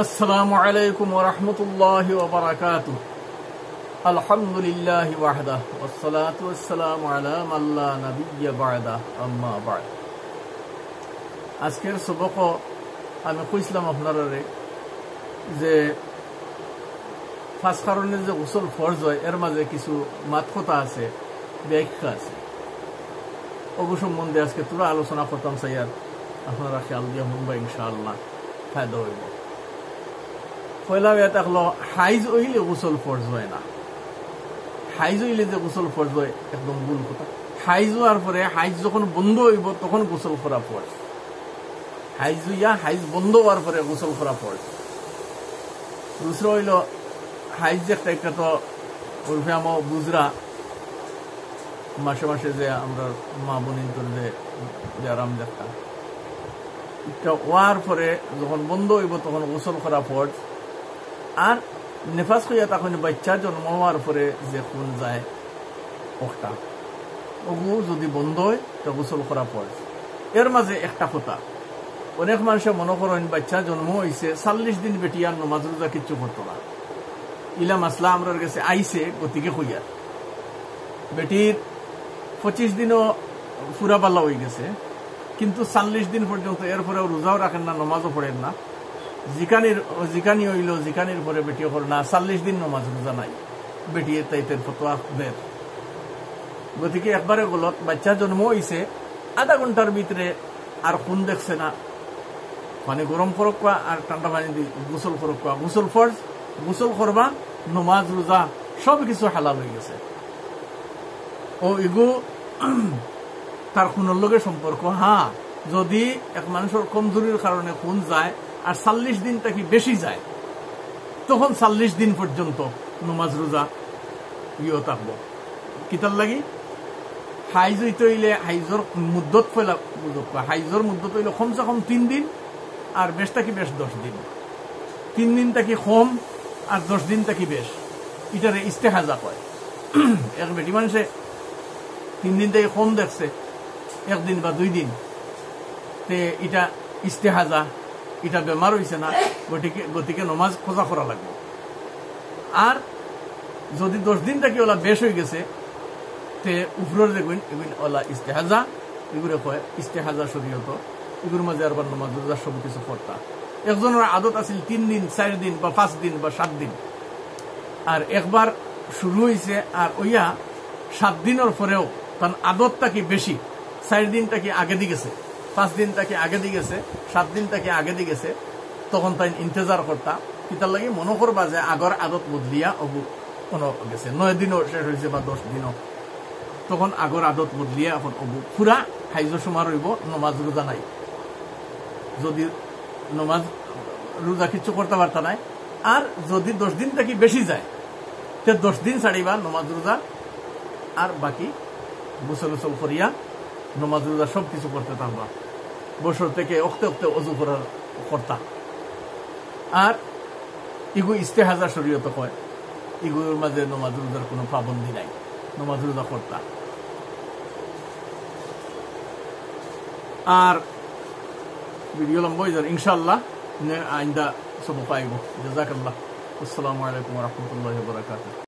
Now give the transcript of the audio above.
আসসালামু আলাইকুম ওয়া রাহমাতুল্লাহি ওয়া বারাকাতুহু। আলহামদুলিল্লাহি ওয়াহদাহ ওয়াসসালাতু ওয়াসসালামু আলা মান লা নাবিয়্যা বা'দা, আম্মা বা'দ। আজকের সবক আমি কইছিলাম আপনারা যে পাঁচ কারণে যে গোসল ফরজ হয় এর মাঝে কিছু মাতকতা আছে, ব্যাখ্যা আছে। ওগু সম্বন্ধে আজকে তোরা আলোচনা করতাম চাইয়ার আপনারা খেয়াল দিয়ে শুনবা, ইনশাআল্লাহ ফায়দা হইব। পয়লা এটা হলো হাইজ হইলে গোসল ফরজ হয় না। হাইজ হইলে যে গোসল ফরজ হয় একদম ভুল কথা। হাইজ হওয়ার পরে হাইজ যখন বন্ধ হইব তখন গোসল করা ফরজ। হাইজ হইয়া হাইজ বন্ধ হওয়ার পরে গোসল করা ফরজ। দুসরা হইল হাইজ যে একটা তো ওরফে আমার বুজরা মাসে মাসে যে আমরা মা বোনিন যে আরাম দেখতাম, এটা হওয়ার পরে যখন বন্ধ হইব তখন গোসল করা ফরজ। আর নেফাস হইয়া তখন বাচ্চা জন্ম হওয়ার পরে যে খুন যায় ওটা ওগু যদি বন্ধ হয় তো গোসল করা ফরজ। এর মাঝে একটা কথা, অনেক মানুষে মনে করেন বাচ্চা জন্ম হয়েছে 40 দিন বেটিয়া নমাজ রোজা কিচ্ছু করতো না। ইলা মাসলা আমরা কাছে আইসে গতিকে হইয়ার বেটির 25 দিনও পুরা পাল্লা হয়ে গেছে, কিন্তু 40 দিন পর্যন্ত এরপরেও রোজাও রাখেন না, নমাজও পড়েন না। জিকানি হইল জিকানির পরে বেটি করে না, 40 দিন নমাজ রোজা নাই, বেটি তাইতে ফতোয়া দেন। গতিকে একবারে গলত বাচ্চা জন্ম হয়েছে আধা ঘন্টার ভিতরে আর খুন দেখছে না, পানি গরম করক আর ঠান্ডা পানি দিয়ে গোসল করক, গোসল ফরজ, গোসল করবা, নমাজ রোজা সব কিছু হালাল হয়ে গেছে। ও ইগু তার খুনের লগে সম্পর্ক। হ্যাঁ, যদি এক মানুষের কমজোরির কারণে খুন যায় আর 40 দিন থেকে বেশি যায়, তখন 40 দিন পর্যন্ত নমাজ রোজা ইয়ে থাকবো। কিতার লাগি হাইজ হইতে হইলে হাইজর মুদ্দত ফেলা, হাইজর মুদ্দত হইলে কমসে কম 3 দিন, আর বেশ থাকি বেশ 10 দিন। 3 দিন থাকি কম আর 10 দিন থাকি বেশ, এটারে ইস্তেহাজা কয়। এক বেটি মানুষে 3 দিন থেকে কম দেখছে, 1 দিন বা 2 দিন, তে এটা ইস্তেহাজা, এটা বেমার হয়েছে না, গতিকে নমাজ খোঁজা করা লাগবে। আর যদি 10 দিন থাকি ওলা বেশ হয়ে গেছে, তে উপরের দেখবেন এগুলো ওলা ইস্তেহাজা, এগুলো কয় ইস্তেহাজা শরীয়ত, এগুলোর মাঝে আরবার নমাজ রোজা সব কিছু করতা। একজনের আদত আছিল 3 দিন 4 দিন বা 5 দিন বা 7 দিন, আর একবার শুরু হয়েছে আর ওইয়া 7 দিনের পরেও তার আদতটাকে বেশি, 4 দিনটাকে আগে দিয়ে গেছে, 5 দিনটাকে আগে দিয়ে গেছে, 7 দিনটাকে আগে দিয়ে গেছে, তখন তাই ইন্তজার করতা। কিতার লাগে মনে করবা যে আগর আদত বদলিয়া অবু কোনো গেছে, 9 দিনও শেষ হয়েছে বা 10 দিনও, তখন আগর আদত বদলিয়া এখন অবু পুরা হাইজো সময় রইব, নমাজ রোজা নাই। যদি নমাজ রোজা কিচ্ছু করতে পারতা নাই, আর যদি 10 দিন থেকে বেশি যায় তে 10 দিন ছাড়িবা নমাজ রোজা, আর বাকি গোসল গোসল করিয়া নমাজ রোজা সব কিছু করতে থাকবা। বছর থেকে অক্তে অক্তে অজু করার কর্তা। আর ইগু ইস্তেহাজা শরীয়ত কয়, ইগুর মাঝে নমাজ রোজার কোনো পাবন্দি নাই, নমাজ রোজা কর্তা। আর ভিডিও লম্বা হয়ে যাবে, ইনশাআল্লাহ আইন্দা সব পাইব। জাযাকাল্লাহ। আসসালামু আলাইকুম ওয়া রাহমাতুল্লাহি ওয়া বারাকাতুহু।